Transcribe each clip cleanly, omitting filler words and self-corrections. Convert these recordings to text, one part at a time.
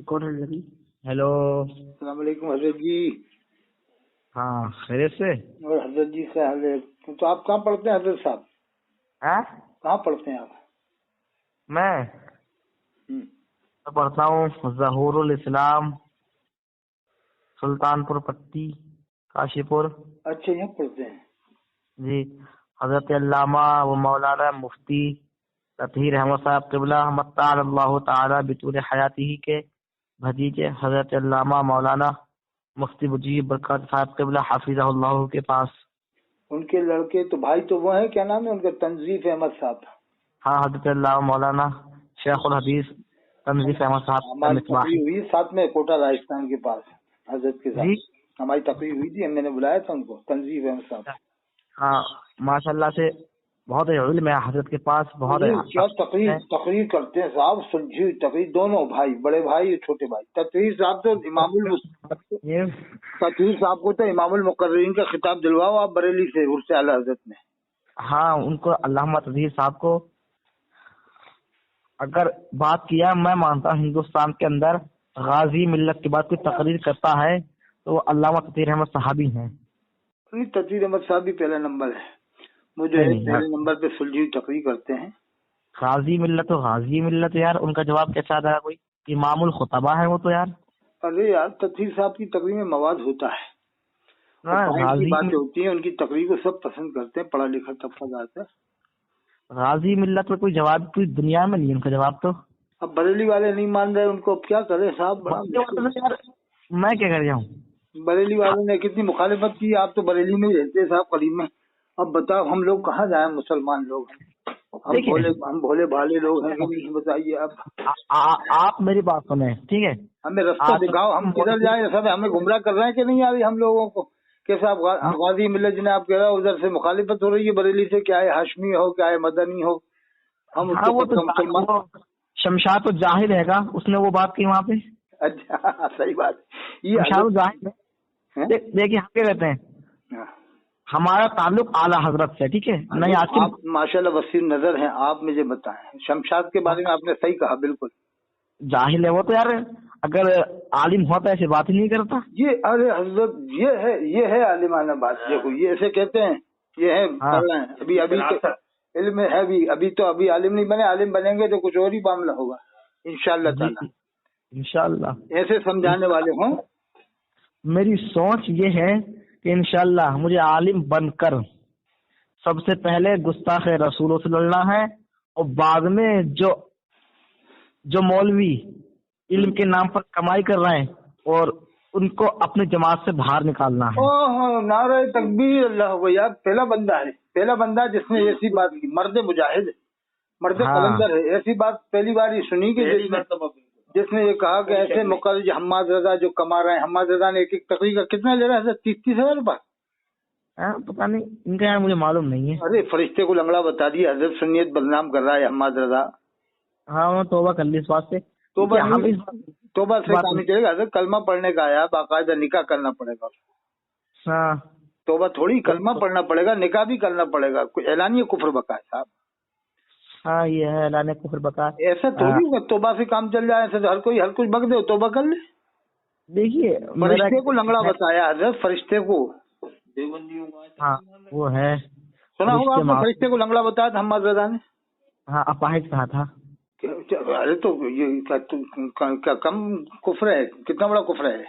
کون ہے جی؟ ہیلو، السلام علیکم حضرت جی۔ ہاں خیریت سے؟ اور حضرت جی سے تو آپ کہاں پڑھتے ہیں حضرت صاحب؟ کہاں پڑھتے ہیں آپ؟ میں پڑھتا ہوں ظہور الاسلام، سلطان پور پٹی، کاشی پور۔ اچھا، یہاں پڑھتے ہیں جی، حضرت علامہ و مولانا مفتی تطہیر احمد صاحب قبلہ مطال اللہ تعالی بطول حیاتی کے بھتیجے حضرت علامہ مولانا مفتی مجیب برکات صاحب قبلہ حافظہ اللہ کے پاس۔ ان کے لڑکے تو بھائی تو وہ ہیں، کیا نام ہے ان کا؟ تنظیف احمد صاحب۔ ہاں، حضرت علامہ مولانا شیخ الحدیث تنظیف احمد صاحب کا ہماری مصباحی۔ تقریر ہوئی ساتھ میں کوٹا راجستھان کے پاس حضرت کے جی ساتھ، ہماری تقریر ہوئی تھی، میں نے بلایا تھا ان کو، تنظیف احمد صاحب۔ ہاں، ماشاء اللہ سے بہت علم ہے حضرت کے پاس، بہت کیا تقریر کرتے ہیں صاحب، سلجھی ہوئی تقریر، دونوں بھائی، بڑے بھائی اور چھوٹے بھائی۔ تطہیر صاحب تو تطہیر صاحب کو تو امام المقررین کا خطاب دلواؤ آپ بریلی سے، عرس اعلی حضرت میں۔ ہاں، ان کو علامہ تطہیر صاحب کو اگر بات کیا، میں مانتا ہوں ہندوستان کے اندر غازی ملت کے بعد کوئی تقریر کرتا ہے تو وہ علامہ تطہیر احمد صاحبی ہیں۔ تطہیر احمد صاحب بھی پہلا نمبر ہے، وہ جو ہے پہلے نمبر پہ سلجھی ہوئی تقریر کرتے ہیں۔ غازی ملت و غازی ملت یار، ان کا جواب کیسا آتا ہے؟ کوئی امام الخطبہ ہے وہ تو یار۔ ارے یار، تطہیر صاحب کی تقریر میں مواد ہوتا ہے، کی باتیں ہوتی ہیں، ان کی تقریر کو سب پسند کرتے ہیں، پڑھا لکھا طبقہ زیادہ ہے۔ غازی ملت میں کوئی جواب پوری دنیا میں نہیں ہے ان کا جواب تو۔ اب بریلی والے نہیں مان رہے ان کو، اب کیا کرے صاحب، بڑا میں کیا کر رہا ہوں؟ بریلی والوں نے کتنی مخالفت کی، آپ تو بریلی میں ہی رہتے ہیں صاحب، قریب میں۔ اب بتاؤ ہم لوگ کہاں جائیں، مسلمان لوگ ہم بھولے بھالے لوگ ہیں، بتائیے آپ میری بات سنیں، ٹھیک ہے؟ ہمیں رستہ دکھاؤ، ہم کدھر جائیں؟ سب ہمیں گمراہ کر رہے ہیں کہ نہیں آ رہی ہم لوگوں کو؟ کیسا غازی ملت جنہیں آپ کہہ رہے ہو ادھر سے مخالفت ہو رہی ہے بریلی سے، کیا ہے ہاشمی ہو، کیا ہے مدنی ہو، ہم مسلمان۔ شمشاد تو جاہل ہے گا، اس نے وہ بات کی وہاں پہ۔ اچھا، صحیح بات۔ شمشاد جاہل ہے، دیکھیے ہم کیا کہتے ہیں، ہمارا تعلق اعلیٰ حضرت سے، ٹھیک ہے؟ نہیں آپ ماشاء اللہ وسیع نظر ہیں، آپ مجھے بتائیں شمشاد کے بارے میں، آپ نے صحیح کہا، بالکل جاہل ہے وہ تو یار، اگر عالم ہوتا ایسی بات ہی نہیں کرتا یہ۔ ارے حضرت یہ ہے عالمانہ بات، دیکھو یہ ایسے کہتے ہیں، یہ ہے پڑھ رہے ہیں، ابھی علم ہے بھی، ابھی عالم نہیں بنے، عالم بنیں گے تو کچھ اور ہی معاملہ ہوگا انشاءاللہ تعالی، انشاءاللہ ایسے سمجھانے والے ہوں۔ میری سوچ یہ ہے کہ انشاءاللہ مجھے عالم بن کر سب سے پہلے گستاخ رسولوں سے لڑنا ہے، اور بعد میں جو مولوی علم کے نام پر کمائی کر رہے ہیں اور ان کو اپنی جماعت سے باہر نکالنا ہے۔ نعرہ تکبیر، اللہ ہو یار، پہلا بندہ جس نے ایسی بات کی، مرد مجاہد، مرد قلندر ہے، ایسی بات پہلی بار ہی سنی کہ جس نے یہ کہا کہ ایسے مقرر حماد رضا جو کما رہے ہیں، حماد رضا نے ایک تقریر کا کتنا لے رہا ہے؟ 30,000 روپے۔ پتا نہیں ان کا، مجھے معلوم نہیں ہے۔ ارے فرشتے کو لنگڑا بتا دیا، حضرت سنیت بدنام کر رہا ہے حماد رضا۔ ہاں، میں توبہ کر لی اس بات سے۔ توبہ سے کام نہیں چلے گا حضرت، کلمہ پڑھنے کا آیا، باقاعدہ نکاح کرنا پڑے گا۔ ہاں، توبہ تھوڑی، کلمہ پڑھنا پڑے گا، نکاح بھی کرنا پڑے گا، کوئی اعلانیہ کفر بکا ہے صاحب۔ ہاں، یہ ہے اعلانیہ کفر بکا۔ ایسا تھوڑی ہوگا توبہ سے کام چل جائے، ایسے تو ہر کچھ بک دے، توبہ کر لے۔ دیکھیے فرشتے کو لنگڑا بتایا حضرت، فرشتے کو۔ ہاں وہ ہے، سنا ہوگا آپ نے، فرشتے کو لنگڑا بتایا تھا حماد رضا نے۔ ہاں، اپاہج کہا تھا۔ ارے تو یہ کم کفر ہے، کتنا بڑا کفر ہے۔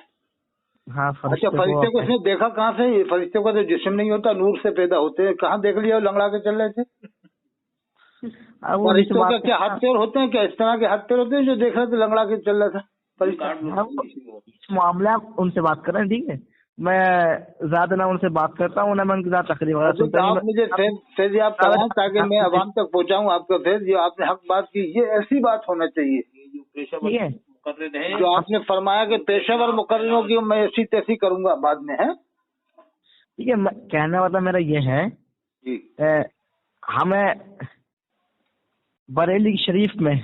ہاں، اچھا، فرشتے کو اس نے دیکھا کہاں سے؟ یہ فرشتے کو تو جسم نہیں ہوتا، نور سے پیدا ہوتے ہیں، کہاں دیکھ لیا لنگڑا کے چل رہے تھے؟ فرشتوں کا کیا ہاتھ پیر ہوتے ہیں؟ کیا اس طرح کے ہاتھ پیر ہوتے ہیں جو دیکھ رہے تھے لنگڑا کے چل رہا تھا؟ معاملہ ان سے بات کر رہے ہیں، ٹھیک ہے؟ میں زیادہ نہ ان سے بات کرتا ہوں، نہ میں ان کے ساتھ تقریر وغیرہ سنتا ہوں۔ آپ مجھے فیضیاب کرائیں تاکہ میں عوام تک پہنچاؤں آپ کا فیض۔ یہ آپ نے حق بات کی، یہ ایسی بات ہونا چاہیے، ٹھیک ہے؟ جو آپ نے فرمایا کہ پیشہ ور مقرروں کی میں ایسی تیسی کروں گا بعد میں، ہے ٹھیک ہے؟ کہنے والا میرا یہ ہے، ہمیں بریلی شریف میں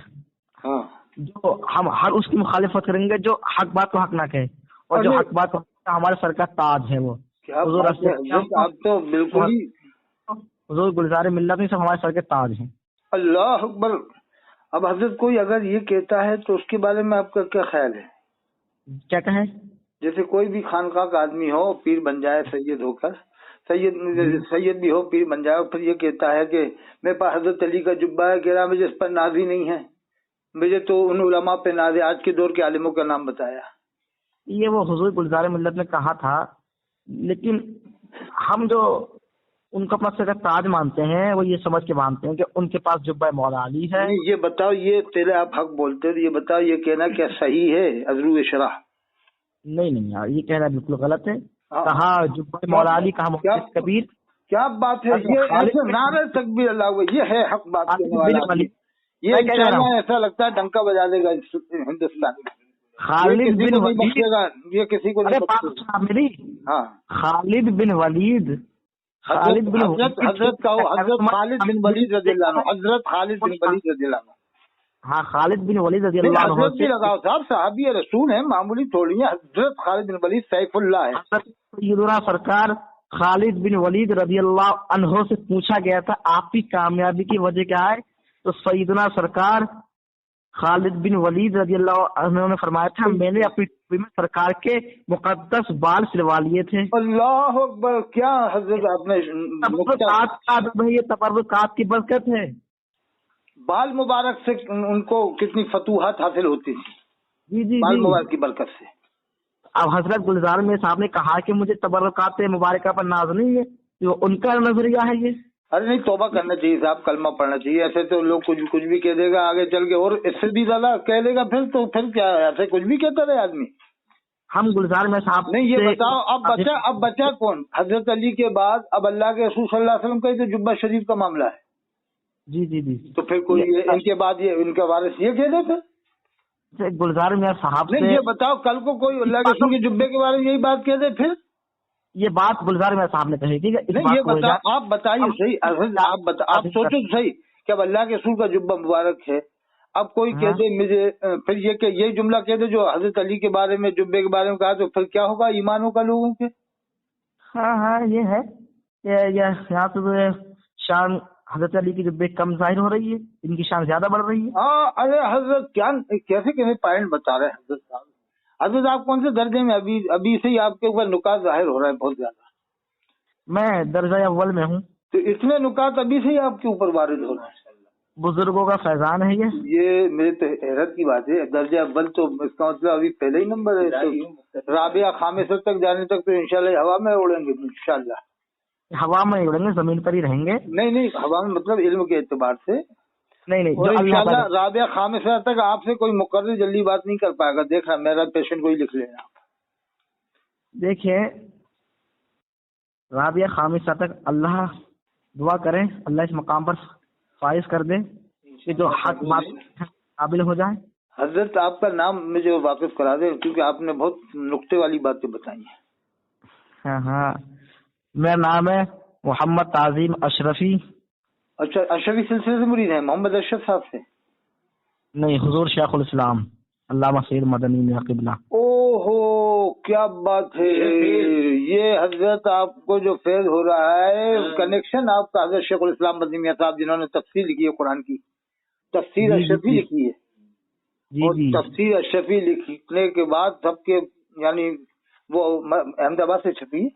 جو ہم ہر اس کی مخالفت کریں گے جو حق بات کو حق نہ کہے، اور جو حق بات ہمارے سر کا تاج ہے، وہ آپ تو بالکل ہی حضور گلزار ملت میں سب ہمارے سر کے تاج ہیں۔ اللہ اکبر۔ اب حضرت کوئی اگر یہ کہتا ہے تو اس کے بارے میں آپ کا کیا خیال ہے؟ क्या कहें? जैसे कोई भी खानका का आदमी हो, पीर बन जाए सैयद होकर, सैयद भी हो, पीर बन जाए, फिर ये कहता है कि मेरे पास हजरत अली का जुब्बा है, कह रहा मुझे इस पर नाज ही नहीं है, मुझे तो उन उलमा पे नाज है। आज के दौर के आलिमों का नाम बताया। ये वो हुजूर गुलजार मिल्लत ने कहा था, लेकिन हम जो उनको अपना सर का ताज मानते हैं वो ये समझ के मानते हैं कि उनके पास जुब्बा मौला अली है। नहीं, ये बताओ, ये तेरे आप हक बोलते हो, ये बताओ ये कहना क्या सही है? अजरू शरह नहीं नहीं यार, ये कहना बिल्कुल गलत है। हाँ। कहा जुब्बा मौला अली, कहा मुहद्दिस कबीर। क्या बात है? ये ऐसे नारे तकबीर अल्लाह हुआ, ये है हक बात कहने वाला आदमी। ये इंशाअल्लाह ऐसा लगता है डंका बजा देगा हिंदुस्तान में। खालिद बिन वलीद बख्शेगा, ये किसी को नहीं बख्शेगा। मेरी हाँ, खालिद बिन वलीद, हजरत का हजरत खालिद बिन वलीद रज़ियल्लाहु अन्हु, हजरत खालिद बिन वलीद रज़ियल्लाहु अन्हु। हाँ, खालिद बिन वलीद रज़ियल्लाहु अन्हु। हजरत भी लगाओ साहब, सहाबी रसूल है, मामूली थोड़ी है। हजरत खालिद बिन वलीद सैफुल्लाह है। सैयदना सरकार खालिद बिन वलीद रज़ियल्लाहु अन्हु से पूछा गया था आपकी कामयाबी की वजह क्या है, तो सैयदना सरकार खालिद बिन वलीद रज़ियल्लाहु अन्हु ने फरमाया था मैंने अपनी टोपी में सरकार के मुकद्दस बाल सिलवा लिए थे। अल्लाह अकबर, क्या हजरत आपने ये तबर्रुकात की बरकत है। बाल मुबारक से उनको कितनी फतूहात हासिल होती थी। जी जी बाल जी, मुबारक की बरकत से। अब हजरत गुलजार में साहब ने कहा कि मुझे तबर्रुकात मुबारका पर नाज नहीं है, तो उनका नजरिया है ये। अरे नहीं, तौबा करना चाहिए साहब, कलमा पढ़ना चाहिए। ऐसे तो लोग कुछ भी कह देगा आगे चल के, और इससे भी ज्यादा कह देगा फिर तो फिर क्या, ऐसे कुछ भी कहता रहे आदमी। हम गुलजार में साहब नहीं, ये बताओ अब बचा कौन? हजरत अली के बाद अब अल्लाह के रसूल सल्लल्लाहु अलैहि वसल्लम का ही तो जुब्बा शरीफ का मामला है। जी जी जी, तो फिर कोई इनके बाद ये इनका वारिस ये कह दे फिर? गुलजार में साहब नहीं, ये बताओ कल को कोई अल्लाह के रसूल के जुब्बे के बारे में यही बात कह दे फिर? ये बात गुलजार में साहब ने कही थी। नहीं, ये बताओ, आप बताइए सही, आप सोचो तो सही कि अब अल्लाह के रसूल का जुब्बा मुबारक है, अब कोई कह दे मुझे, फिर यही जुमला कह दे जो हजरत अली के बारे में जुब्बे के बारे में कहा, तो फिर क्या होगा ईमान होगा लोगों के? हाँ हाँ, ये है यहाँ तो शान हजरत अली की जुब्बे कम जाहिर हो रही है, इनकी शान ज्यादा बढ़ रही है। हाँ, अरे हजरत क्या कैसे पॉइंट बता रहे हैं हजरत साहब। हजरत आप कौन से दर्जे में? अभी से ही आपके ऊपर नुकात जाहिर हो रहा है बहुत ज्यादा। मैं दर्जा अव्वल में हूँ, तो इतने नुकात अभी से ही आपके ऊपर वारिद हो रहे हैं। बुजुर्गों का फैजान है ये मेरे तो हैरत की बात है। दर्जा अव्वल तो इसका मतलब अभी पहले ही नंबर है, तो राबिया खामिसा तक जाने तक तो इंशाल्लाह हवा में उड़ेंगे। इंशाल्लाह हवा में उड़ेंगे, जमीन पर ही रहेंगे। नहीं, हवा में मतलब इल्म के एतबार से नहीं, और इंशाल्लाह राबिया खामिसा तक आपसे कोई मुकर्रर जल्दी बात नहीं कर पाएगा। देखा, मेरा पेशेंट को ही लिख लेना। देखिए, राबिया खामिसा तक अल्लाह दुआ करें, अल्लाह इस मकाम पर फाइज कर दे कि जो हक बात काबिल हो जाए। हजरत आपका नाम मुझे वाकिफ करा दे, क्योंकि आपने बहुत नुक्ते वाली बातें बताई हैं। हाँ, मेरा नाम है मोहम्मद ताजीम अशरफी। अच्छा, अशरफी सिलसिले से मुरीद है? मोहम्मद अशरफ साहब से नहीं, हुजूर शेखुल इस्लाम अल्लामा सैयद मदनी मियां किबला। ओहो, क्या बात है। ये हजरत आपको जो फैज हो रहा है, कनेक्शन आपका हजरत शेखुल इस्लाम मदनी मियां साहब, जिन्होंने तफसीर लिखी है कुरान की, तफसीर अशरफी लिखी है। और तफसीर अशरफी लिखने के बाद सबके, यानी वो अहमदाबाद से छपी है।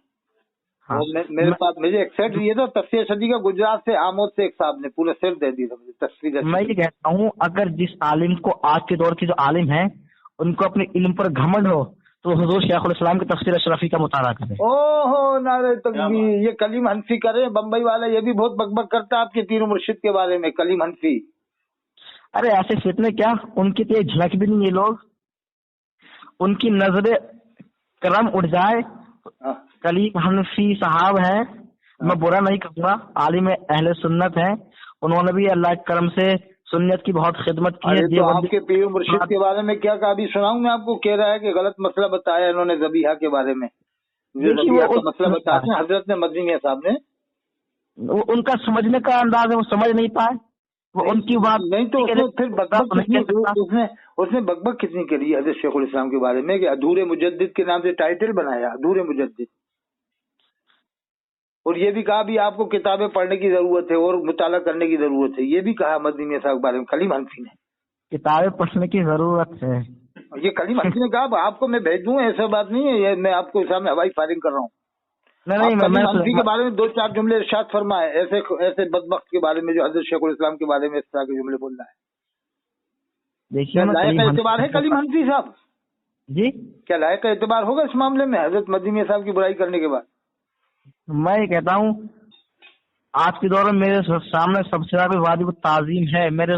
हाँ, मेरे पास मुझे एक सेट दिया था तफसीर अशरफी का, गुजरात से आमोद से एक साहब ने पूरा सेट दे दिया था मुझे तफसीर। मैं ये कहता हूँ, अगर जिस आलिम को आज के दौर के जो आलिम है उनको अपने इल्म पर घमंड हो, तो हुजूर शेखुल इस्लाम की तफसीर अशरफी का मुताला करें। ओहो, नारे तकबीर। ये कलीम हनफी करे, बम्बई वाला, ये भी बहुत बकबक करता है आपके पीर मुर्शिद के बारे में, कलीम हनफी। अरे ऐसे फितने क्या, उनकी तो झलक भी नहीं है लोग, उनकी नजरे करम उठ जाए। कलीम हनफी साहब हैं, मैं बुरा नहीं कहूँगा, आलिम अहले सुन्नत हैं, उन्होंने भी अल्लाह के करम से सुन्नत की बहुत खिदमत की है। तो आपके पीर मुर्शिद के बारे में क्या कहा, अभी सुनाऊं मैं आपको? कह रहा है कि गलत मसला बताया इन्होंने ज़बीहा के बारे में। ज़बीहा का मसला बताते हैं हजरत ने, मदनी मियां साहब ने। उनका समझने का अंदाज है, वो समझ नहीं पाए, वो उनकी बात नहीं। तो उसने बकबक कितनी करी हजरत शेखुल इस्लाम के बारे में कि अधूरे मुजद्दिद के नाम से टाइटल बनाया, अधूरे मुजद्दिद। और ये भी कहा भी आपको किताबें पढ़ने की जरूरत है और मुताला करने की जरूरत है, ये भी कहा मदनी मियां साहब के बारे में कलीम हनफी ने। किताबें पढ़ने की जरूरत है, ये कलीम हंसी ने कहा आप को मैं भेज दूं, ऐसा बात नहीं है, ये मैं आपको सामने हवाई फायरिंग कर रहा हूँ। नहीं कलीम हंसी के बारे में 2-4 जुमले इरशाद फरमाए, ऐसे ऐसे बदबख्त के बारे में जो हजरत शेखुल इस्लाम के बारे में इस तरह के जुमले बोल रहा है। देखिए लायक एतबार है कलीम हंसी साहब जी? क्या लायक एतबार होगा इस मामले में हजरत मदनी साहब की बुराई करने के बाद? मैं ये कहता हूँ आज के दौर में मेरे सामने सबसे ज्यादा वाजिब ताजीम है, मेरे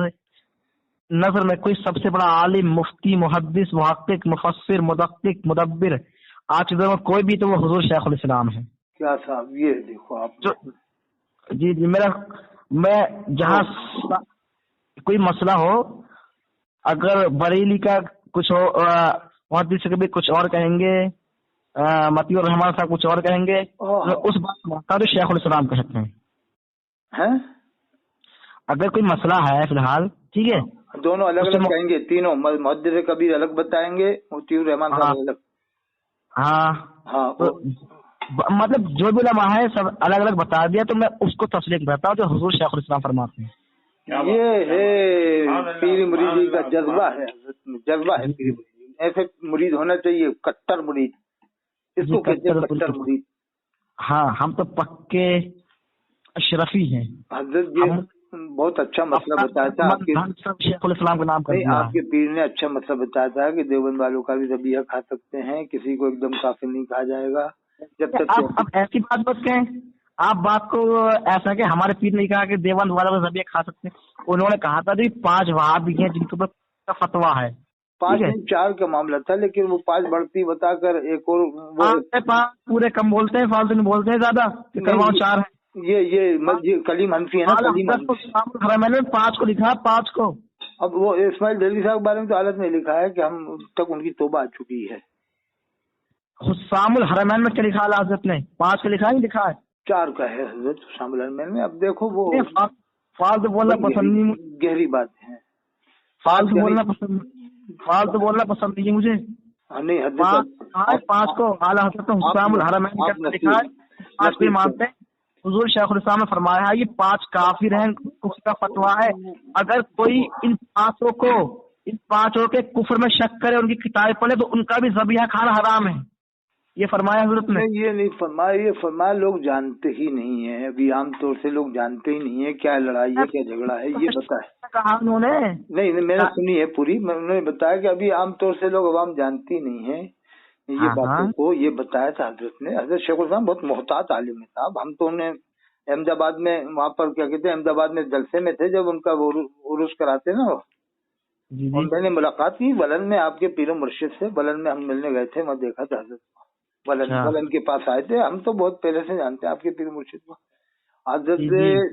नजर में कोई सबसे बड़ा आलिम, मुफ्ती, मुहद्दिस, मुहक्किक, मुफस्सिर, मुदक्किक, मुदब्बिर आज के दौर में कोई भी तो वो हुजूर शेखुल इस्लाम है। क्या साहब, ये देखो आप जो जी जी मैं जहाँ कोई मसला हो, अगर बरेली का कुछ हो, मुहद्दिस कभी कुछ और कहेंगे, मतीउर रहमान साहब कुछ और कहेंगे, तो उस बात को शेखुल इस्लाम कह सकते हैं। अगर कोई मसला है फिलहाल, ठीक है, दोनों अलग अलग कहेंगे, तीनों मुहद्दिस कबीर अलग बताएंगे, मतीउर रहमान साहब अलग। हाँ तो मतलब जो भी उलमा है सब अलग अलग बता दिया, तो मैं उसको तस्लीम करता हूँ जो हुजूर शेखुल इस्लाम फरमाते हैं। ये है पीर मुरीदी का जज्बा है, जज्बा है पीर मुरीदी। ऐसे मुरीद होना चाहिए, कट्टर मुरीद, इसको कहते हैं कट्टर मुरीद। हाँ, हम तो पक्के अशरफी हैं। हजरत जी बहुत अच्छा मसला बताया था आपके शेखुल इस्लाम का नाम कर दिया। आपके पीर ने अच्छा मसला बताया था कि देवबंद वालों का भी ज़बिया खा सकते हैं, किसी को एकदम काफिर नहीं कहा जाएगा जब तक। आप ऐसी बात मत कहें, आप बात को ऐसा कि हमारे पीर ने कहा कि देवबंद वालों का ज़बिया खा सकते हैं, उन्होंने कहा था कि 5 वहाबी हैं जिनके ऊपर फतवा है, 5 नहीं 4 का मामला था, लेकिन वो 5 बढ़ती बताकर एक और वो पूरे कम बोलते हैं, फालतू नहीं बोलते हैं ज्यादा, 4 है। ये कलीम हनफी है ना, कलीम मैंने 5 को लिखा, 5 को। अब वो इस्माइल दिल्ली साहब के बारे में तो हालत में लिखा है कि हम तक उनकी तौबा आ चुकी है। हुस्सामुल हरमैन में क्या लिखा है हजरत ने? 5 का लिखा ही लिखा है, 4 का है हजरत हुस्सामुल हरमैन में। अब देखो वो फालतू बोलना पसंद नहीं, गहरी बात है, फालतू बोलना पसंद नहीं है मुझे। नहीं हजरत 5 को आला हजरत हुस्सामुल हरमैन में लिखा है, 5 को मानते हैं। हुजूर शेखुल इस्लाम ने फरमाया है ये 5 काफिर हैं, कुफ्र का फतवा है। अगर कोई इन 5 के कुफ्र में शक करे, उनकी किताब पढ़े, तो उनका भी ज़बिया खाना हराम है, ये फरमाया हजरत ने। ये नहीं फरमाया, ये फरमाया लोग जानते ही नहीं है, अभी आमतौर से लोग जानते ही नहीं है क्या लड़ाई है, क्या झगड़ा है, ये बताया कहा उन्होंने। नहीं मैंने सुनी है पूरी, उन्होंने बताया कि अभी आमतौर से लोग अवाम जानती नहीं है ये बातों को, ये बताया था हजरत ने। हजरत शेखुल इस्लाम बहुत मोहतात आलिम है साहब। हम तो उन्हें अहमदाबाद में, वहाँ पर क्या कहते हैं, अहमदाबाद में जलसे में थे जब उनका वो उर्स कराते ना, और मैंने मुलाकात की बलन में आपके पीर मुर्शिद से। बलन में हम मिलने गए थे, मैं देखा था हजरत को, बलन के पास आए थे। हम तो बहुत पहले से जानते हैं आपके पीर मुर्शिद को। हजरत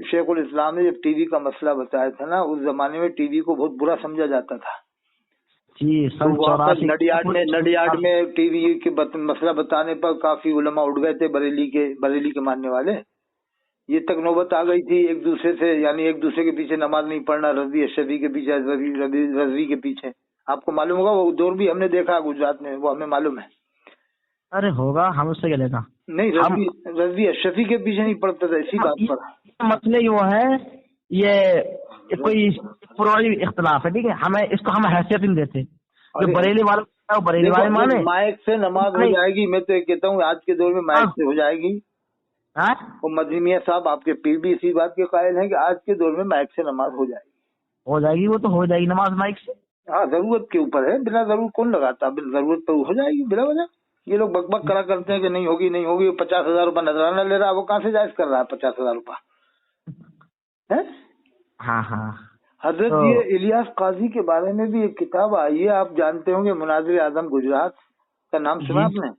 शेखुल इस्लाम ने जब टीवी का मसला बताया था ना, उस जमाने में टीवी को बहुत बुरा समझा जाता था। नडियाड में टीवी के मसला बताने पर काफी उलमा उठ गए थे, बरेली के मानने वाले। ये तक नौबत आ गई थी एक दूसरे से, यानी एक दूसरे के पीछे नमाज नहीं पढ़ना, रज़वी अशरफी के पीछे, रज़वी के पीछे। आपको मालूम होगा वो दौर भी हमने देखा गुजरात में, वो हमें मालूम है। अरे होगा, हम उससे क्या लेगा। नहीं, रज़वी अशरफी के पीछे नहीं पड़ता था, इसी बात पर मसले वो है, ये कोई पुरानी इख्तलाफ है, ठीक है, हमें इसको हम हैसियत नहीं देते। जो बरेली वाले बरेली वाले माने माइक से नमाज हो जाएगी, मैं तो कहता हूँ आज के दौर में माइक से हो जाएगी। और मदनी मियां साहब आपके पीर भी इसी बात के कायल हैं कि आज के दौर में माइक से नमाज हो जाएगी। वो तो हो जाएगी नमाज माइक से। हाँ, जरूरत के ऊपर है, बिना जरूरत कौन लगाता, बिना जरूरत पर हो जाएगी बिना वजह। ये लोग बकबक करा करते हैं कि नहीं होगी नहीं होगी। 50,000 रुपया नजराना ले रहा है, वो कहाँ से जायज कर रहा है 50,000 रुपया है। हाँ हजरत ये इलियास काजी के बारे में भी एक किताब आई है, आप जानते होंगे, मुनाजिर आजम गुजरात का नाम सुना आपने?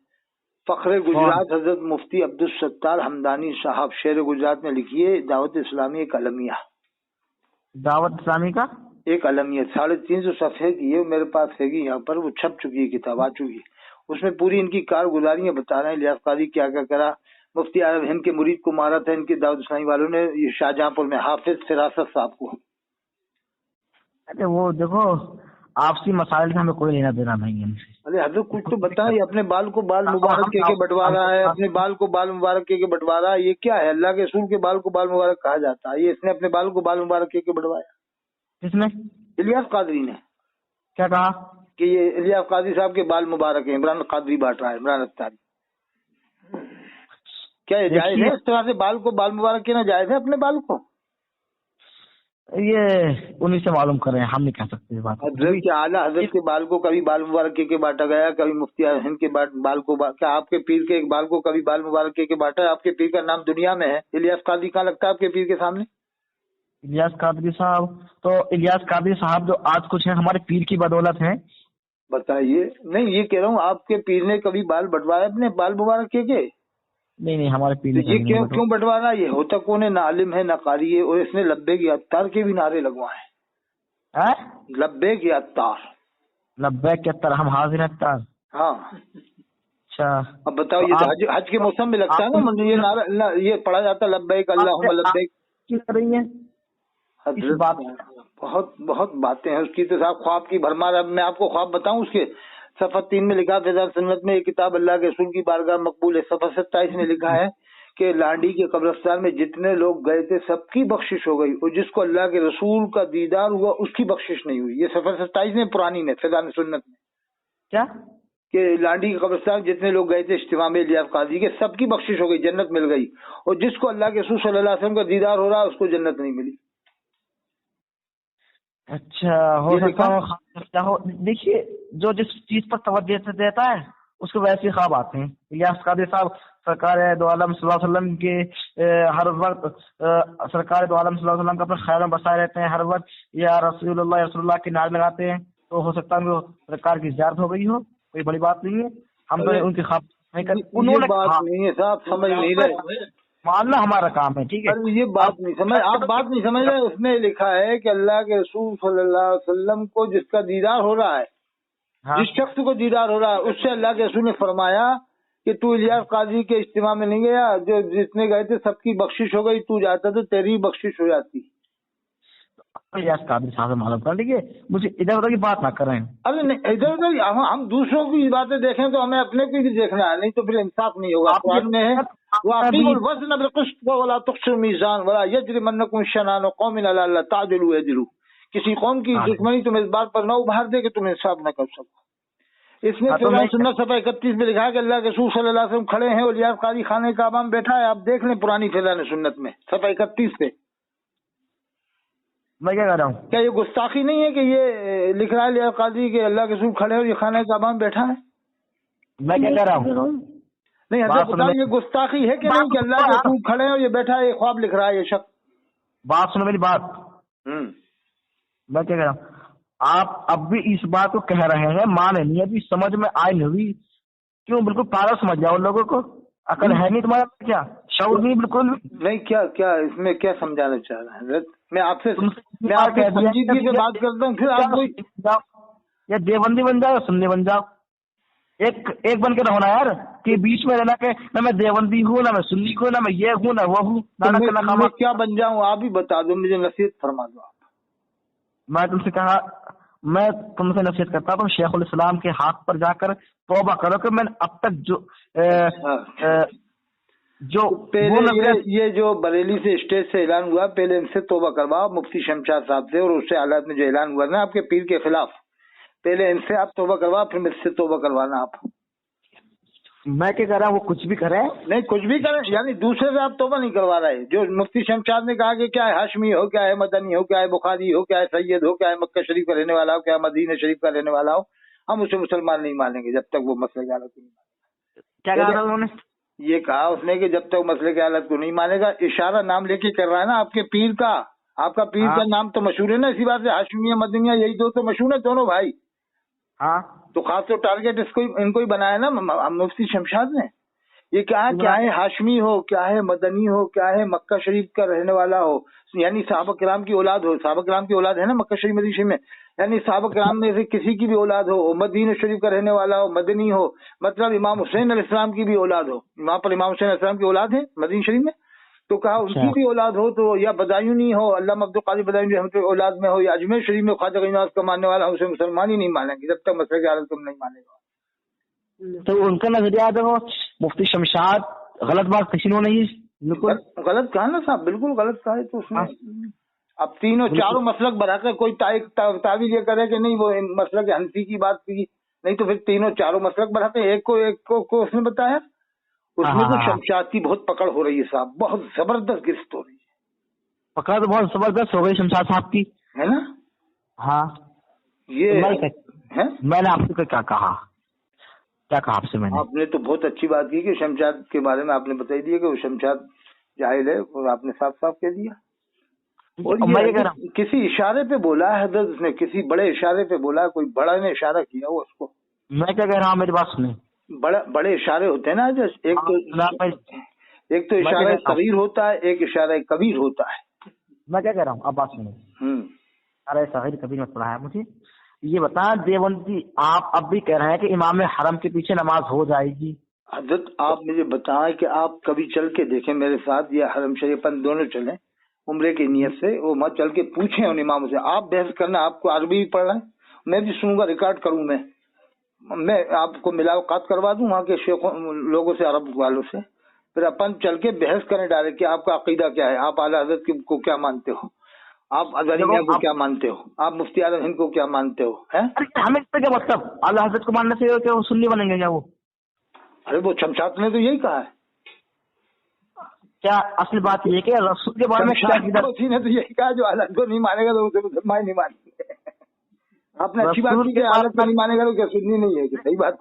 फखरे गुजरात हजरत मुफ्ती अब्दुल सत्तार हमदानी साहब, शेर गुजरात ने लिखी है, दावत इस्लामी एक अलमिया। दावत इस्लामी का एक अलमिया 350 सफ़े की है, मेरे पास है यहाँ पर, वो छप चुकी है, किताब आ चुकी है। उसमें पूरी इनकी कारगुजारियां बता रहे हैं, इलियास काजी क्या क्या करा। मुफ्ती आजम हिंद के मुरीद को मारा था इनके दावत इस्लामी वालों ने, ये शाहजहांपुर में, हाफिज फिरासत साहब को। अरे वो देखो, आपसी मसाइल में हमें कोई लेना देना नहीं है। अरे हजरत कुछ तो बताए, अपने बाल को बाल मुबारक के बंटवा रहा है, अपने बाल को बाल मुबारक के बंटवा रहा है, ये क्या है? अल्लाह के रसूल के बाल को बाल मुबारक कहा जाता है, ये इसने अपने बाल को बाल मुबारक के बंटवाया। किसने? इलियास कादरी ने। क्या कहा? کہ یہ الیاس قادری صاحب کے بال مبارک ہیں، عمران قادری بانٹ رہا ہے، عمران اختاری، کیا یہ جائز ہے اس طرح سے بال مبارک کہنا جائز ہے اپنے بال کو؟ یہ انہیں سے معلوم کریں، ہم نہیں کہہ سکتے بات. حضرت کے اعلیٰ حضرت کے بال کو کبھی بال مبارک کے بانٹا گیا، کبھی مفتی ہند کے بال کو، کیا آپ کے پیر کے ایک بال کو کبھی بال مبارک کے بانٹا ہے؟ آپ کے پیر کا نام دنیا میں ہے، الیاس قادری کہاں لگتا ہے آپ کے پیر کے سامنے؟ الیاس قادری صاحب تو الیاس قادری صاحب جو آج کچھ ہے ہمارے پیر کی بدولت ہے. بتائیے. نہیں یہ کہہ رہا ہوں آپ کے پیر نے کبھی بال بٹوائے اپنے بال مبارک کے؟ نہیں ہمارے پیر یہ کیوں بٹوانا؟ یہ ہوتا کون ہے؟ نہ عالم ہے نہ قاری ہے، اور اس نے لبیک یا اتار کے بھی نعرے لگوائے ہیں. لبیک یا اتار، لبیک یا اتار، ہم حاضر ہیں اتار. ہاں اچھا اب بتاؤ، یہ تو حج کے موسم میں لگتا ہے نا، یہ نعرہ یہ پڑھا جاتا ہے لبیک اللہم لبیک. کیا کر رہی ہیں حضرت بہت باتیں ہیں اس کی تو صاحب خواب کی بھرمار. اب میں آپ کو خواب بتاؤں اس کے. صفحہ 3 میں لکھا فیضان سنت میں، یہ کتاب اللہ کے رسول کی بارگاہ مقبول ہے. صفحہ 27 میں لکھا ہے کہ لانڈی کے قبرستان میں جتنے لوگ گئے تھے سب کی بخشش ہو گئی، اور جس کو اللہ کے رسول کا دیدار ہوا اس کی بخشش نہیں ہوئی. یہ صفحہ 27 میں پرانی میں فیضان سنت میں کیا کہ لانڈی کے قبرستان جتنے لوگ گئے تھے اجتماع میں الیاس قادری کے، سب کی بخشش ہو گئی، جنت مل گئی، اور جس کو اللہ کے رسول صلی اللہ علیہ وسلم کا دیدار ہو رہا ہے اس کو جنت نہیں ملی. اچھا ہو سکتا ہو. دیکھیے جو جس چیز پر توجہ دیتا ہے اس کو ویسے خواب آتے ہیں. الیاس قادری صاحب سرکار دو عالم صلی اللہ علیہ وسلم کے ہر وقت سرکار دو عالم صلی اللہ علیہ وسلم کا اپنے خیال میں بسائے رہتے ہیں، ہر وقت یا رسول اللہ کے نعرے لگاتے ہیں. تو ہو سکتا ہے سرکار کی زیارت ہو گئی ہو، کوئی بڑی بات نہیں ہے. ہم تو ان کے خواب نہیں کرتے. انہوں نے بات نہیں ہے صاحب، سمجھ نہیں رہے، ماننا ہمارا کام ہے. ٹھیک ہے یہ بات نہیں سمجھ، آپ بات نہیں سمجھ رہے. اس میں لکھا ہے کہ اللہ کے رسول صلی اللہ علیہ وسلم کو جس کا دیدار ہو رہا ہے، جس شخص کو دیدار ہو رہا ہے، اس سے اللہ کے رسول نے فرمایا کہ تو الیاس قادری کے اجتماع میں نہیں گیا، جو جتنے گئے تھے سب کی بخشش ہو گئی، تو جاتا تو تیری بخشش ہو جاتی. الیاس قادری صاحب سے معلوم کر لیجیے، مجھے ادھر ادھر کی بات نہ کریں. ارے نہیں ادھر ادھر، ہم دوسروں کی باتیں دیکھیں تو ہمیں اپنے کو بھی دیکھنا ہے، نہیں تو پھر انصاف نہیں ہوگا. قرآن میں ہے وَأَقِيمُوا الْوَزْنَ بِالْقِسْطِ وَلَا تُخْسِرُوا الْمِيزَانَ وَلَا يَجْرِمَنَّكُمْ شَنَآنُ قَوْمٍ عَلَىٰ أَلَّا تَعْدِلُوا اعْدِلُوا. کسی قوم کی دشمنی تم اس بات پر نہ ابھار دے کہ تم انصاف نہ کر سکو. اس میں فیضان سنت صفحہ 31 میں لکھا ہے کہ اللہ کے رسول صلی اللہ علیہ وسلم کھڑے ہیں اور الیاس قادری خانہ کعبہ میں بیٹھا ہے. آپ دیکھ لیں پرانی فیضان سنت میں صفحہ 31 پہ. میں کیا کہہ رہا ہوں؟ کیا یہ گستاخی نہیں ہے کہ یہ لکھ رہا ہے الیاس قادری کہ اللہ کے رسول کھڑے اور یہ خانہ کعبہ میں بیٹھا ہے؟ میں کیا کہہ رہا ہوں؟ نہیں حضرت بتاؤ یہ گستاخی ہے کہ نہیں کہ اللہ کے رسول کھڑے ہیں اور یہ بیٹھا ہے، یہ خواب لکھ رہا ہے یہ شخص؟ بات سنو میری بات. میں کیا کہہ رہا ہوں، آپ اب بھی اس بات کو کہہ رہے ہیں، مانے نہیں، ابھی سمجھ میں آئی نہیں ہوئی. کیوں؟ بالکل پاگل سمجھ جاؤ لوگوں کو. عقل ہے نہیں تمہارا؟ کیا شعور نہیں؟ بالکل نہیں. کیا اس میں کیا سمجھانا چاہ رہے ہیں حضرت؟ میں آپ سے سنجیدگی سے بات کرتا ہوں، پھر آپ کوئی یا دیوبندی بن جاؤ یا سنی بن جاؤ، ایک بن کے رہو نا یار. کہ بیچ میں رہنا کہ نہ میں دیوبندی ہوں نہ میں سنی ہوں نہ میں یہ ہوں نہ وہ ہوں. میں کیا بن جاؤں آپ ہی بتا دو، مجھے نصیحت فرما دو آپ. میں تم سے نصیحت کرتا ہوں، شیخ الاسلام کے ہاتھ پر جا کر توبہ کرو کہ میں نے اب تک جو پہلے یہ جو بریلی سے اسٹیج سے اعلان ہوا، پہلے ان سے توبہ کرواؤ، مفتی شمشاد صاحب سے، اور اس سے حالات میں جو اعلان ہوا نا آپ کے پیر کے خلاف، پہلے ان سے آپ توبہ کرواؤ، پھر مجھ سے توبہ کروانا. آپ میں کیا کر رہا ہوں وہ کچھ بھی کریں؟ نہیں کچھ بھی کریں، یعنی دوسرے سے آپ توبہ نہیں کروا رہے. جو مفتی شمشاد نے کہا کہ کیا ہے ہاشمی ہو، کیا ہے مدنی ہو، کیا ہے بخاری ہو، کیا ہے سید ہو، کیا ہے مکہ شریف کا رہنے والا ہو، کیا ہے مدینہ شریف کا رہنے والا ہو، ہم اسے مسلمان نہیں مانیں گے جب تک وہ مسئلے کی حالت کو نہیں مانے گا. کیا کہا انہوں نے؟ یہ کہا اس نے کہ جب تک مسئلے کی حالت کو نہیں مانے گا. اشارہ نام لے کے کر رہا ہے نا آپ کے پیر کا. آپ کا پیر کا نام تو مشہور ہے نا، اسی بات سے ہاشمیہ مدنیہ یہی دو تو مشہور ہے دونوں بھائی. ہاں تو خاص طور ٹارگیٹ ان کو ہی بنایا نا مفتی شمشاد نے. یہ کیا ہے ہاشمی ہو، کیا ہے مدنی ہو، کیا ہے مکہ شریف کا رہنے والا ہو، یعنی صحابہ کرام کی اولاد ہو. صحابہ کرام کی اولاد ہے نا مکہ شریف مدینہ شریف میں، یعنی صحابہ کرام میں سے کسی کی بھی اولاد ہو، مدینہ شریف کا رہنے والا ہو، مدنی ہو، مطلب امام حسین علیہ السلام کی بھی اولاد ہو. وہاں پر امام حسین علیہ السلام کی اولاد ہے مدینہ شریف میں، تو کہا ان کی بھی اولاد ہو تو یا بدایونی ہو، علامہ عبدالقادر بدایونی رحمۃ اللہ اولاد میں ہو، یا اجمیر شریف میں خواجہ غنی نواز کا ماننے والا، اسے مسلمان ہی نہیں مانیں گے جب تک مسئلے کی حالت کو نہیں مانے گا. تو ان کا نظریہ دیکھو، مفتی شمشاد غلط بات کسی نے نہیں. بالکل غلط کہا نا صاحب، بالکل غلط کہا ہے. تو اس میں अब तीनों चारों मसलक बना कर कोई तावील ये करे कि नहीं वो मसलक हनफी की बात की, नहीं तो फिर तीनों चारों मसलक बनाते हैं। एक को उसने बताया, उसमें तो शमशाद की बहुत पकड़ हो रही है साहब, बहुत जबरदस्त गिरफ्त हो रही है। पकड़ तो बहुत जबरदस्त हो गई शमशाद साहब की, है ना? हाँ। ये है मैंने आपसे क्या कहा आपसे मैंने? आपने तो बहुत अच्छी बात की कि शमशाद के बारे में आपने बता दिया कि वो शमशाद जाहिल है, और आपने साफ साफ कह दिया। और ये किसी इशारे पे बोला है हजरत, उसने किसी बड़े इशारे पे बोला, कोई बड़ा ने इशारा किया हो उसको। मैं क्या कह रहा हूँ, मेरी बात सुने। बड़े इशारे होते हैं ना, एक तो इशारा सगीर होता है, एक इशारा कबीर होता है। मैं क्या कह रहा हूँ, अब बात सुनो। अरे सगीर कबीर मत पढ़ा है मुझे। ये बता देवबंदी, आप अब भी कह रहे हैं कि इमाम हरम के पीछे नमाज हो जाएगी। हजरत आप मुझे बताएं कि आप कभी चल के देखें मेरे साथ, या हरम शरीफन दोनों चलें उम्रे की नियत से, वो मत चल के पूछें उन इमामों से। आप बहस करना, आपको अरबी भी पढ़ना है, मैं भी सुनूंगा, रिकॉर्ड करूँ, मैं आपको मुलाकात करवा दूं वहाँ के शेखों लोगों से, अरब वालों से, फिर अपन चल के बहस करें डायरेक्ट कि आपका अकीदा क्या है, आप आला हजरत को क्या मानते हो, आप अजहरिया को क्या मानते हो, आप मुफ्ती आजम हिंद को क्या मानते हो, है? हमें क्या मतलब आला हजरत को मानने से क्या वो सुन्नी बनेंगे क्या वो? अरे वो शमशाद ने तो यही कहा है। क्या असल बात ये कि रसूल के बारे में उसी ने तो यही कहा, जो आला को नहीं मानेगा तो उसे मुसलमान नहीं मानेंगे। आपने अच्छी बात की, आला को नहीं मानेगा तो क्या सुन्नी नहीं है? सही बात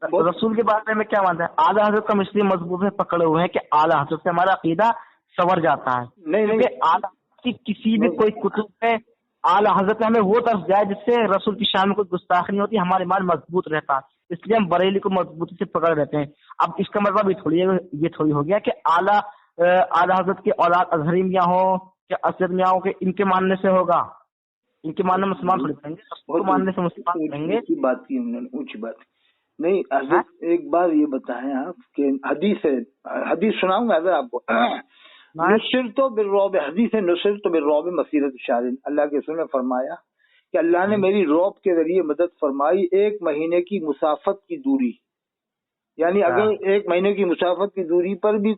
तो रसूल के बारे में क्या मानते हैं? आला हजरत का इसलिए मजबूत में पकड़े हुए हैं कि आला हजरत से हमारा अकीदा सवर जाता है। नहीं आला की किसी भी कोई कुतुब में आला हजरत हमें वो तरफ जाए जिससे रसूल की शान में कोई गुस्ताखी नहीं होती, हमारा ईमान मजबूत रहता है, इसलिए हम बरेली को मजबूती से पकड़ रहते हैं। अब इसका मतलब ये थोड़ी हो गया कि आला हजरत के औलाद अजहरी मियाँ हो या असद मियाँ हो, के इनके मानने से होगा, इनके मानने मुसलमान थोड़ी बनेंगे, उसको मानने से मुसलमान बनेंगे। बात की उन्होंने, ऊंची बात नहीं। हजरत एक बार ये बताएं आप कि हदीस सुनाऊंगा अगर आपको, नुसरतो बिर्रौब, हदीस है नुसरतो बिर्रौब मसीरत शारिन, अल्लाह के रसूल ने फरमाया कि अल्लाह ने मेरी रौब के जरिए मदद फरमाई 1 महीने की मुसाफत की दूरी, यानी अगर 1 महीने की मुसाफत की दूरी पर भी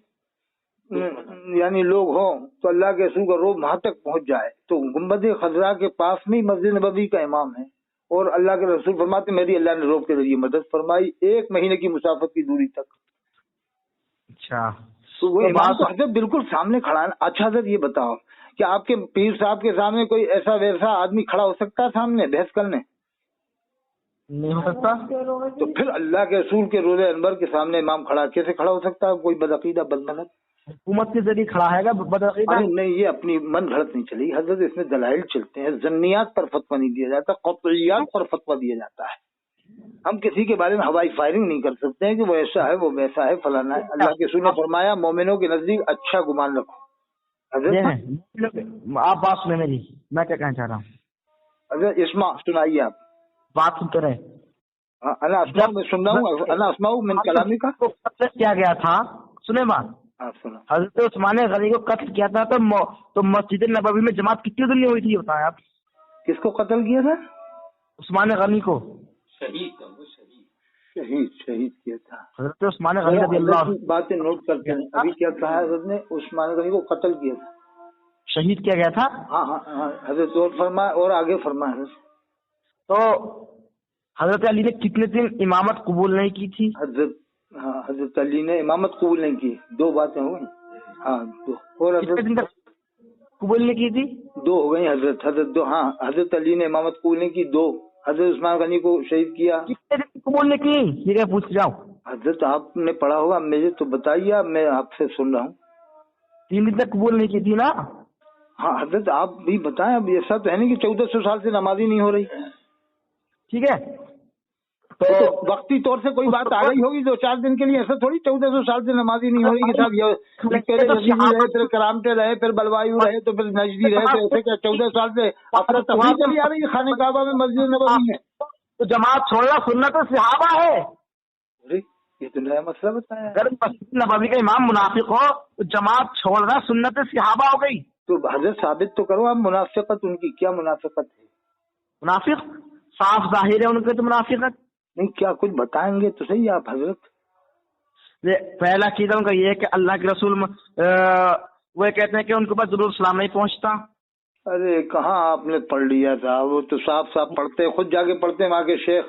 यानी लोग हों तो अल्लाह के रसूल का रौब वहां तक पहुंच जाए। तो गुम्बद खजरा के पास में मस्जिद नबवी का इमाम है, और अल्लाह के रसूल फरमाते मेरी अल्लाह ने रौब के जरिए मदद फरमाई 1 महीने की मुसाफत की दूरी तक। अच्छा, तो वो इमाम तो हजरत बिल्कुल सामने खड़ा है। अच्छा हजरत ये बताओ कि आपके पीर साहब के सामने कोई ऐसा वैसा आदमी खड़ा हो सकता है सामने बहस करने? नहीं हो सकता। तो फिर अल्लाह के रसूल के रोज़े अनवर के सामने इमाम खड़ा कैसे खड़ा हो सकता है? कोई बदअकीदा बदमनत हुकूमत के जरिए खड़ा है बदअकीदा? नहीं, ये अपनी मन घड़त नहीं चली हजरत, इसमें दलाइल चलते हैं, जन्नियात पर फतवा नहीं दिया जाता, क़त्इयात पर फतवा दिया जाता है। हम किसी के बारे में हवाई फायरिंग नहीं कर सकते हैं कि वो ऐसा है वो वैसा है फलाना है। अल्लाह के रसूल ने फरमाया मोमिनों के नजदीक अच्छा गुमान रखो। आप बात सुने मेरी, मैं क्या कहना चाह रहा हूँ। हजरत इस्मा सुनाइए, आप बात सुनते रहे। अना अस्मा में सुन रहा हूँ, अना अस्मा मिन कलामी का कत्ल किया गया था, सुने बात। हजरत उस्मान गनी को कत्ल किया था तो मस्जिद नबवी में जमात कितनी दिन हुई थी बताएं आप? किसको कत्ल किया था? उस्मान गनी को शहीद किया था हजरत उस्मान गनी रज़ी अल्लाह। बातें नोट करते हैं, अभी क्या कहा हजरत ने? उस्मान गनी को कत्ल किया था, शहीद किया गया था। हाँ हजरत, और फरमाया, और आगे फरमाया तो हजरत अली ने कितने दिन इमामत कबूल नहीं की थी? हजरत अली ने इमामत कबूल नहीं की। 2 बातें हो गई। हाँ 2। और कितने दिन तक कबूल नहीं की थी? 2 हो गई हजरत 2। हाँ हजरत अली ने इमामत कबूल नहीं की 2। हजरत उस्मान गनी को शहीद किया। कितने दिन कबूल नहीं की? ये क्या पूछ जाओ हजरत, आपने पढ़ा होगा, मुझे तो बताइए, मैं आपसे सुन रहा हूँ। 3 दिन तक कबूल नहीं की थी ना? हाँ हजरत, आप भी बताएं। अब ऐसा तो है नहीं कि 1400 साल से नमाजी नहीं हो रही। ठीक है, तो वक्ती तौर से कोई बात आ गई होगी 2-4 दिन के लिए, ऐसा थोड़ी 1400 साल से नमाजी नहीं हो रही कि साहब ये पहले यजीदी रहे, फिर करामते रहे, फिर बलवायु रहे, तो फिर नजदी रहे, तो ऐसे क्या 14 साल से अफरा तफरी चली आ रही है खाने काबा में, मस्जिद नबवी में? तो जमात छोड़ना सुन्नत तो सहाबा है। अरे ये तो नया मसला बताया। अगर मस्जिद नबवी का इमाम मुनाफिक हो तो जमात छोड़ना सुन्नत सहाबा हो गई। तो हजरत साबित तो करो आप मुनाफिकत उनकी, क्या मुनाफिकत है? मुनाफिक साफ जाहिर है उनके, तो मुनाफिकत नहीं, क्या कुछ बताएंगे तो सही आप हजरत। पहला कीदा उनका ये है कि अल्लाह के रसूल वो कहते हैं कि उनके पास दुरूद सलाम नहीं पहुंचता। अरे कहाँ आपने पढ़ लिया था, वो तो साफ साफ पढ़ते हैं, खुद जाके पढ़ते हैं वहाँ के शेख।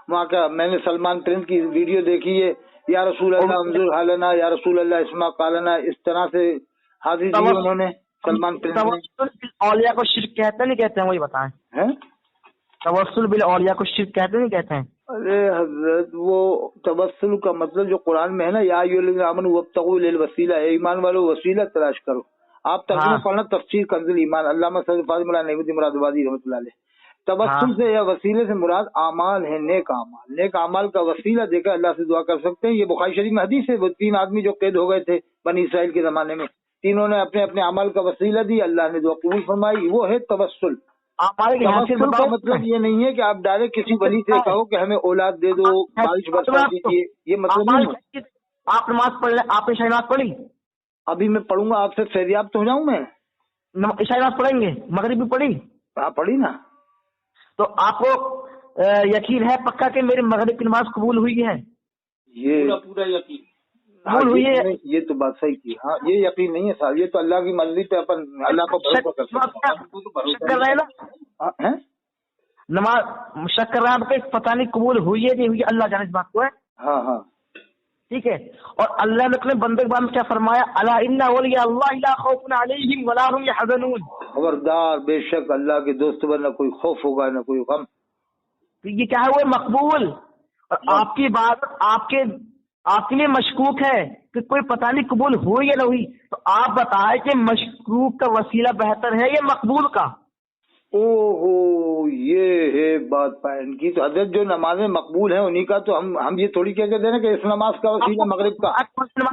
वहाँ का मैंने सलमान प्रिंस की वीडियो देखी है, या रसूल अल्लाह अंजुर हालना, या रसूल अल्लाह इस्मा कालना, इस तरह से हाजिर की उन्होंने सलमान प्रिंस ने। औलिया को शिर्क कहते नहीं कहते हैं, वही बताएं। हैं तवस्सुल बिल औलिया को शिर्क कहते नहीं कहते हैं? अरे हजरत, वो तवस्सुल का मतलब जो कुरान में है ना, या अय्युहल्लज़ीना आमनू वब्तगू लिल वसीला, ईमान वालों वसीला तलाश करो। आप तर्जुमा पढ़ना तफसीर कंजुल ईमान, अल्लामा सैयद फातिमुल्लाह नईमुद्दीन मुरादाबादी रहमतुल्लाह अलैह। तवस्सुल से या वसीले से मुराद आमाल है, नेक आमाल। नेक आमाल का वसीला देकर अल्लाह से दुआ कर सकते हैं। ये बुखारी शरीफ में हदीस है, वो 3 आदमी जो कैद हो गए थे बनी इसराइल के जमाने में, तीनों ने अपने अपने अमल का वसीला दी, अल्लाह ने दुआ कबूल फरमाई, वो है तवस्सुल। तवस्सुल का मतलब ये नहीं है कि आप डायरेक्ट किसी वली से कहो कि हमें औलाद दे दो, बारिश बरसा दीजिए, ये मतलब नहीं है। आप नमाज पढ़ ले, आपने शहनाज पढ़ी? अभी मैं पढ़ूंगा, आपसे फैरियाब तो हो जाऊं मैं। शहनाज पढ़ेंगे, मगरिब भी पढ़ी? आप पढ़ी ना। तो आपको यकीन है पक्का कि मेरी मगरिब की नमाज कबूल हुई है? ये पूरा यकीन कबूल हुई है? ये तो बात सही की। हाँ, ये यकीन नहीं है साहब, ये तो अल्लाह की मर्जी पे अपन अल्लाह को भरोसा कर सकते हैं ना। नमाज शक कर रहे हैं आपको, पता नहीं कबूल हुई है नहीं हुई, अल्लाह जाने इस बात को है। हाँ हाँ ठीक है। और अल्लाह ने अपने बंदे के बारे में क्या फरमाया, अला इन्ना औलिया अल्लाह ला खौफुन अलैहिम वला हुम यहज़नून। खबरदार, बेशक अल्लाह के दोस्त पर न कोई खौफ होगा न कोई गम। तो ये क्या है, वो मकबूल। और आपकी बात आपके लिए मशकूक है कि कोई पता नहीं कबूल हुई या नहीं हुई, तो आप बताएं कि मशकूक का वसीला बेहतर है या मकबूल का? ओहो, ये है बात पॉइंट की। तो हजरत जो नमाजें मकबूल हैं उन्हीं का तो हम ये थोड़ी कह कहते हैं ना कि इस नमाज का वसीला मगरिब का,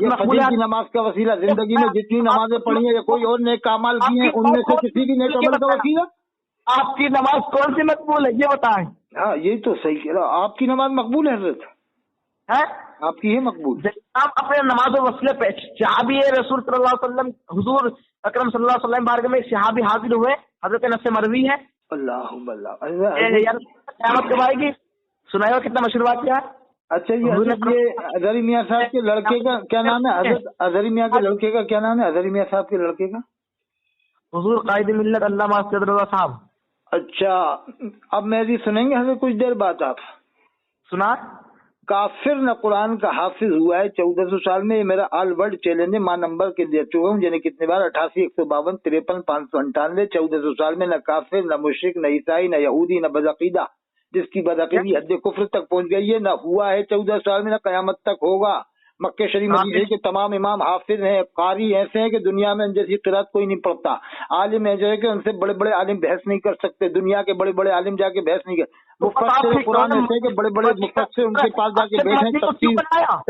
ये फजर की नमाज का वसीला, जिंदगी में जितनी नमाजें पढ़ी है या कोई और नेक अमाल किए हैं उनमें से किसी भी नेक अमल का वसीला। आपकी नमाज कौन सी मकबूल है ये बताएं। हाँ, ये तो सही कह रहा, आपकी नमाज मकबूल है हजरत, है आपकी है मकबूल। आप अपने नमाज और वसीले पे सहाबी है रसूल सल्लल्लाहु अलैहि वसल्लम, हुजूर अकरम सल्लल्लाहु अलैहि वसल्लम बारगाह में सहाबी हाजिर हुए, हजरत अनस से मरवी है। अल्लाह यार क़यामत कब आएगी, सुनाओ कितना मशहूर वाक़या है। अच्छा, ये अजहरी मियाँ साहब के लड़के का क्या नाम है? हजरत अजहरी मियाँ के लड़के का क्या नाम है? अजहरी मियाँ साहब के लड़के का हुजूर कायद मिल्लत अल्लामा सैयद रज़ा साहब। अच्छा, अब मेरी सुनेंगे हजरत कुछ देर बाद आप? सुना। काफिर न कुरान का हाफिज हुआ है 1400 साल में, ये मेरा ऑल वर्ल्ड चैलेंज है। मां नंबर के दे चुका हूँ, यानी कितने बार 88 152 53 598 1400 साल में न काफिर न मुशरिक न ईसाई न यहूदी न बदअकीदा, जिसकी बदअकीदी हद कुफ्र तक पहुंच गई है, न हुआ है 1400 साल में, न कयामत तक होगा। मक्के शरीफ मदीने के तमाम इमाम हाफिज हैं, कारी ऐसे हैं कि दुनिया में जैसी किरात कोई नहीं पढ़ता। आलिम है जो है कि उनसे बड़े बड़े आलिम बहस नहीं कर सकते, दुनिया के बड़े बड़े आलिम जाके बहस नहीं कर। मुफस्सिर कुरान ऐसे के बड़े बड़े मुफस्सिर उनके पास जाके बैठे,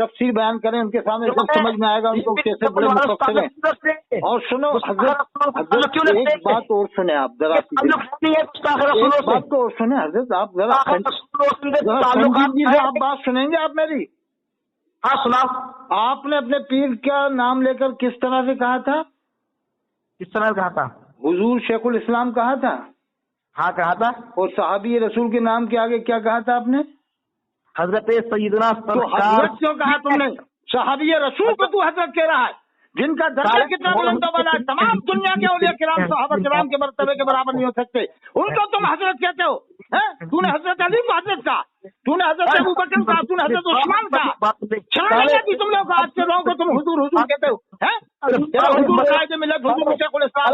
तफसीर बयान करें, उनके सामने सब समझ में आएगा उनको कैसे बड़े मुफस्सिर हैं। और सुनो हजरत, एक बात और सुने आप जरा, एक बात तो और सुने हजरत, आप जरा संजीव जी से आप बात सुनेंगे आप मेरी? हाँ सुनाओ। आपने अपने पीर का नाम लेकर किस तरह से कहा था? किस तरह कहा था? हुजूर शेखुल इस्लाम कहा था। हाँ कहा था। और सहाबी रसूल के नाम के आगे क्या कहा था आपने? हजरत सैयदना। तो हजरत क्यों कहा तुमने? सहाबी रसूल को तू हजरत कह रहा है, जिनका दर्जा कितना बुलंद वाला है। तमाम दुनिया के औलिया किराम सहाबा किराम के मर्तबे के बराबर नहीं हो सकते, उनको तुम हजरत कहते हो। तूने हजरत अली को हजरत कहा, तूने हजरत अबू बकर कहा, तूने हजरत उस्मान कहा। शर्म नहीं आती तुम लोग को? आज के लोगों को तुम हुजूर हुजूर कहते हो। हुजूर कायदे मिलत हुजूर शेखुल इस्लाम,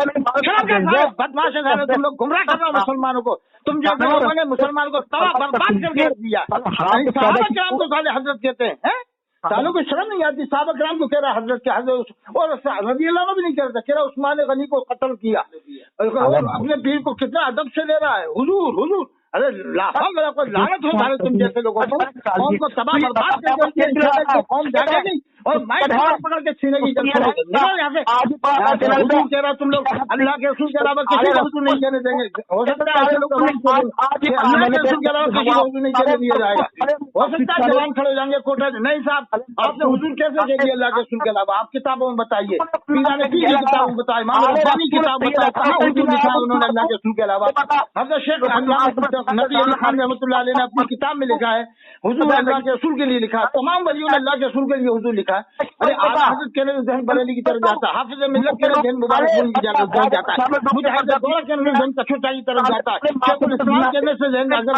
बदमाश है तुम लोग, गुमराह कर रहे हो मुसलमानों को। तुम जो लोगों ने मुसलमान को तबाह बर्बाद करके दिया, सहाबा किराम को साले हजरत कहते हैं। सालों को शर्म नहीं आती? सहाबा किराम को कह रहा है हजरत के, हजरत और रज़ी अल्लाह भी नहीं कहता, कह रहा उस्मान गनी को कत्ल किया, अपने पीर को कितना अदब से ले रहा है हुजूर हुजूर। अरे लानत हो सारे तुम जैसे लोगों को, कौम को तबाह बर्बाद करके कौम जाके नहीं और माइक पकड़ के छीने की जरूरत निकल यहाँ से। हुजूर कह रहा तुम लोग अल्लाह के रसूल के अलावा किसी को हुजूर नहीं कहने देंगे। हो सकता है ऐसे लोग अल्लाह के रसूल के अलावा किसी को हुजूर नहीं कहने दिया जाएगा। हो सकता है जवान खड़े हो जाएंगे कोटा। नहीं साहब, आपने हुजूर कैसे कह दिया अल्लाह के रसूल के अलावा? आप किताबों में बताइए, पीरा ने की किताब में बताया, इमाम रब्बानी किताब बताया, कहाँ हुजूर लिखा है उन्होंने अल्लाह के रसूल के अलावा? हज़रत शेख नबी अली खान रहमतुल्लाह अलैह ने अपनी किताब में लिखा है हुजूर अल्लाह के रसूल के लिए लिखा है, तमाम वलियों ने अल्लाह के रसूल के लिए हुजूर लिखा बैठा है। अरे आला हजरत कहने से जहन बरेली की तरफ जाता है, हाफिज मिल्लत कहने जहन मुबारक की तरफ जाता है, मुजाहिद दौरा कहने से जहन कशोटा की तरफ जाता है, शेखुल इस्लाम कहने से जहन अगर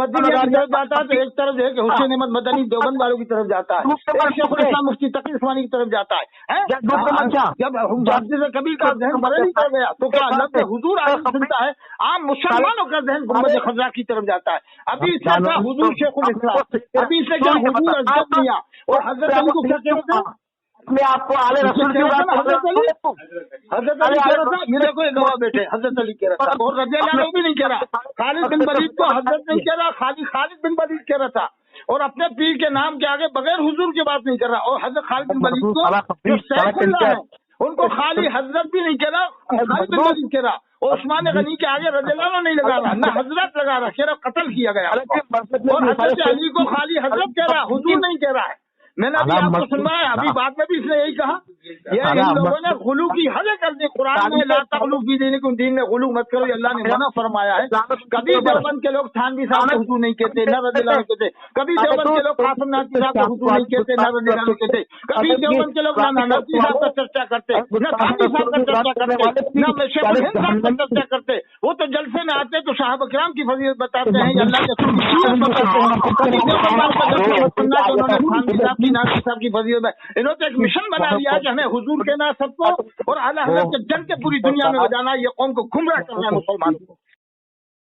मदनिया की तरफ जाता है तो एक तरफ जो है कि हुसैन अहमद मदनी देवबंद वालों की तरफ जाता है, एक शेखुल इस्लाम मुफ्ती तकी उस्मानी की तरफ जाता है। जब हाफिज कबीर का जहन बरेली कर गया तो क्या लफ्ज़ हुजूर आदम सुनता है, आम मुसलमानों का जहन गुंबद खज़रा की तरफ जाता है। अभी इससे क्या हुजूर शेखुल इस्लाम, अभी इससे क्या हुजूर अजदब मियां और हजरत अली को क्या कहते हैं, अपने आपको आले रसूल की बात हजरत अली कह रहा था, ये देखो ये गवाह बैठे, हजरत अली कह रहा था और रज़ियल्लाहु अन्हु भी नहीं कह रहा, खालिद बिन वलीद को हजरत नहीं कह रहा, खालिद बिन वलीद कह रहा था और अपने पीर के नाम के आगे बगैर हुजूर की बात नहीं कर रहा। और हजरत खालिद बिन वलीद को जो सैफुल्लाह है उनको खाली हजरत भी नहीं कह रहा, खालिद बिन वलीद कह रहा, और उस्मान गनी के आगे रज़ियल्लाहु अन्हु नहीं लगा रहा, न हजरत लगा रहा, कह रहा कत्ल किया गया, और हजरत अली को खाली हजरत कह रहा, हुजूर नहीं कह रहा है। मैंने अभी आपको सुनवाया, अभी बाद में भी इसने यही कहा, ये इन लोगों ने गुलू की हद कर दी, कुरान में ला तगलू की दीन में गुलू मत करो, अल्लाह ने मना फरमाया है। कभी देवबंद के लोग थानवी साहब को हुजूर नहीं कहते, न रज़ियल्लाहु कहते, कभी देवबंद के लोग कासिम नानवी साहब को हुजूर नहीं कहते, न रज़ियल्लाहु कहते, कभी देवबंद के लोग न नबी साहब का चर्चा करते, न थानवी साहब का चर्चा करते, न शेखुल हिंद साहब का चर्चा करते। वो तो जलसे में आते तो साहब इकराम की फजीलत बताते हैं, अल्लाह के रसूल की सीरत बताते हैं, नाज़ी साहब की फजीलत में इन्होंने एक मिशन बना लिया कि हमें हुजूर कहना सबको और आला हज़रत के जन के पूरी दुनिया में बजाना, ये कौम को गुमराह करना है मुसलमान को।